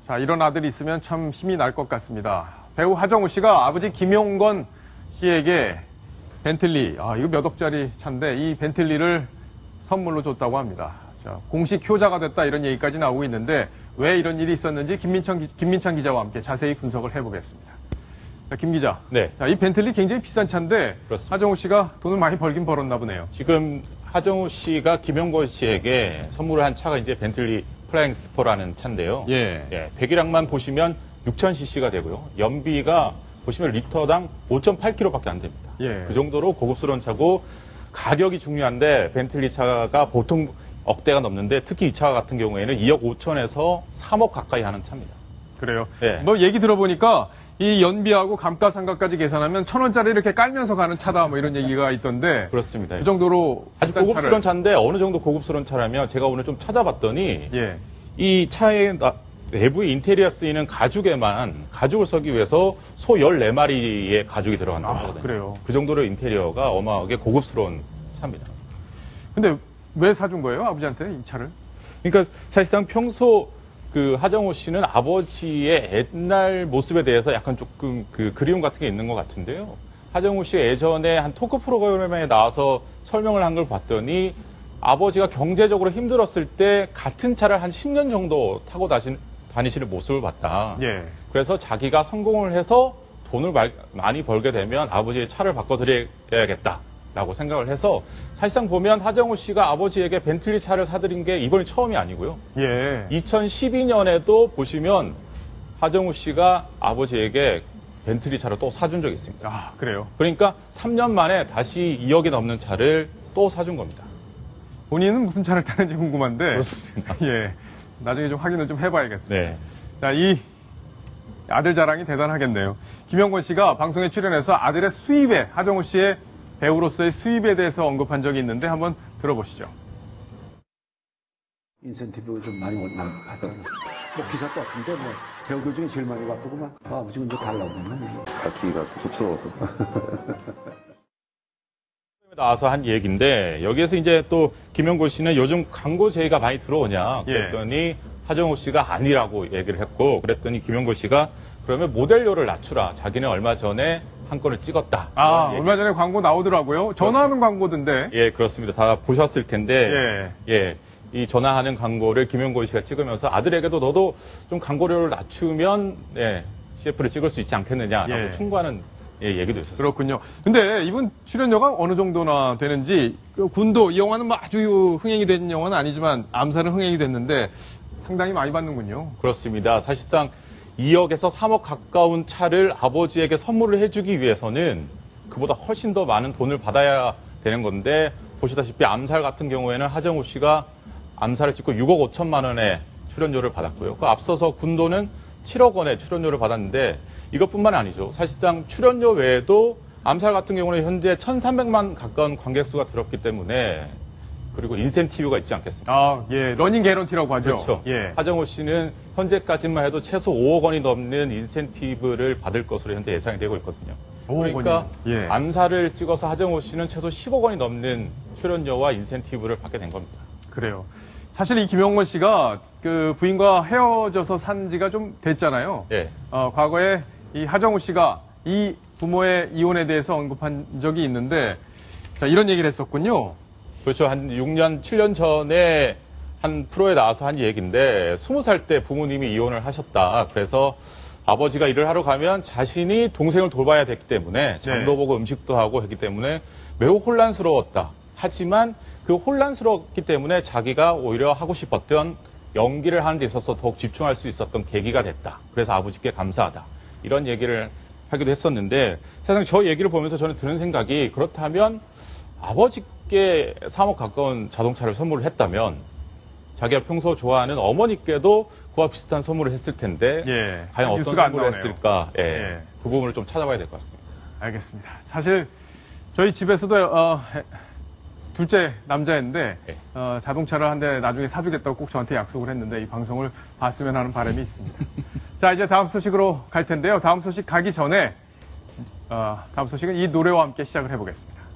자, 이런 아들이 있으면 참 힘이 날 것 같습니다. 배우 하정우 씨가 아버지 김용건 씨에게 벤틀리, 이거 몇 억짜리 차인데 이 벤틀리를 선물로 줬다고 합니다. 자, 공식 효자가 됐다 이런 얘기까지 나오고 있는데 왜 이런 일이 있었는지 김민찬 기자와 함께 자세히 분석을 해보겠습니다. 자, 김 기자. 네. 자, 이 벤틀리 굉장히 비싼 차인데 그렇습니다. 하정우 씨가 돈을 많이 벌긴 벌었나 보네요. 지금 하정우 씨가 김용건 씨에게 선물을 한 차가 이제 벤틀리 플라잉 스포라는 차인데요. 예. 배기량만 보시면 6000cc가 되고요. 연비가 보시면 리터당 5.8km밖에 안 됩니다. 예. 그 정도로 고급스러운 차고 가격이 중요한데 벤틀리 차가 보통 억대가 넘는데 특히 이 차 같은 경우에는 2억 5천에서 3억 가까이 하는 차입니다. 그래요. 예. 뭐 얘기 들어보니까 이 연비하고 감가상각까지 계산하면 1,000원짜리 이렇게 깔면서 가는 차다 뭐 이런 얘기가 있던데 그렇습니다. 그 정도로 아주 고급스러운 차인데 어느 정도 고급스러운 차라면 제가 오늘 좀 찾아봤더니 예. 이 차의 내부의 인테리어 쓰이는 가죽을 써기 위해서 소 14마리의 가죽이 들어간다고 하거든요. 그래요. 그 정도로 인테리어가 어마어마하게 고급스러운 차입니다. 근데 왜 사준 거예요? 아버지한테 이 차를? 그러니까 사실상 평소 그 하정우 씨는 아버지의 옛날 모습에 대해서 약간 조금 그 그리움 같은 게 있는 것 같은데요. 하정우 씨가 예전에 한 토크 프로그램에 나와서 설명을 한 걸 봤더니 아버지가 경제적으로 힘들었을 때 같은 차를 한 10년 정도 타고 다니시는 모습을 봤다. 예. 그래서 자기가 성공을 해서 돈을 많이 벌게 되면 아버지의 차를 바꿔드려야겠다라고 생각을 해서 사실상 보면 하정우 씨가 아버지에게 벤틀리 차를 사드린 게 이번이 처음이 아니고요. 예. 2012년에도 보시면 하정우 씨가 아버지에게 벤틀리 차를 또 사준 적이 있습니다. 아, 그래요. 그러니까 3년 만에 다시 2억이 넘는 차를 또 사준 겁니다. 본인은 무슨 차를 타는지 궁금한데. 그렇습니다. 예. 나중에 좀 확인을 좀 해봐야겠습니다. 네. 자, 이 아들 자랑이 대단하겠네요. 김용건 씨가 방송에 출연해서 아들의 수입에, 하정우 씨의 배우로서의 수입에 대해서 언급한 적이 있는데 한번 들어보시죠. 인센티브 좀 많이 받잖아요. 뭐 기사 떴던데 뭐 배우들 중에 제일 많이 받더구만. 아버지가 이제 달라고 했나? 받기가 쑥스러워서. 나와서 한 얘기인데 여기에서 이제 또 김용건 씨는 요즘 광고 제의가 많이 들어오냐 그랬더니 하정우 씨가 아니라고 얘기를 했고 그랬더니 김용건 씨가 그러면 모델료를 낮추라. 자기는 얼마 전에 한 건을 찍었다. 얼마 전에 광고 나오더라고요. 전화하는 광고던데. 예, 그렇습니다. 다 보셨을 텐데 예. 이 전화하는 광고를 김용건 씨가 찍으면서 아들에게도 너도 좀 광고료를 낮추면 CF를 찍을 수 있지 않겠느냐라고 충고하는 얘기도 있었어요. 그렇군요. 근데 이분 출연료가 어느 정도나 되는지 군도 이 영화는 뭐 아주 흥행이 된 영화는 아니지만 암살은 흥행이 됐는데 상당히 많이 받는군요. 그렇습니다. 사실상 2억에서 3억 가까운 차를 아버지에게 선물을 해주기 위해서는 그보다 훨씬 더 많은 돈을 받아야 되는 건데 보시다시피 암살 같은 경우에는 하정우 씨가 암살을 찍고 6억 5천만 원의 출연료를 받았고요. 그 앞서서 군도는 7억 원의 출연료를 받았는데 이것뿐만 아니죠. 사실상 출연료 외에도 암살 같은 경우는 현재 1,300만 가까운 관객수가 들었기 때문에 그리고 인센티브가 있지 않겠습니까? 러닝 개런티라고 하죠. 그렇죠. 하정우 씨는 현재까지만 해도 최소 5억 원이 넘는 인센티브를 받을 것으로 현재 예상이 되고 있거든요. 그러니까 암살을 찍어서 하정우 씨는 최소 10억 원이 넘는 출연료와 인센티브를 받게 된 겁니다. 그래요. 사실 이 김용건 씨가 그 부인과 헤어져서 산 지가 좀 됐잖아요. 과거에 이 하정우 씨가 이 부모의 이혼에 대해서 언급한 적이 있는데 자, 이런 얘기를 했었군요. 그렇죠. 한 6년, 7년 전에 한 프로에 나와서 한 얘기인데 20살 때 부모님이 이혼을 하셨다. 그래서 아버지가 일을 하러 가면 자신이 동생을 돌봐야 됐기 때문에 장도 보고 음식도 하고 했기 때문에 매우 혼란스러웠다. 하지만 그 혼란스러웠기 때문에 자기가 오히려 하고 싶었던 연기를 하는 데 있어서 더욱 집중할 수 있었던 계기가 됐다. 그래서 아버지께 감사하다. 이런 얘기를 하기도 했었는데 사실 저 얘기를 보면서 저는 드는 생각이 그렇다면 아버지께 3억 가까운 자동차를 선물을 했다면 자기가 평소 좋아하는 어머니께도 그와 비슷한 선물을 했을 텐데 과연 어떤 선물을 했을까 그 부분을 좀 찾아봐야 될 것 같습니다. 알겠습니다. 사실 저희 집에서도 둘째 남자인데 자동차를 한 대 나중에 사주겠다고 꼭 저한테 약속을 했는데 이 방송을 봤으면 하는 바람이 있습니다. 자, 이제 다음 소식으로 갈 텐데요. 다음 소식 가기 전에 다음 소식은 이 노래와 함께 시작을 해보겠습니다.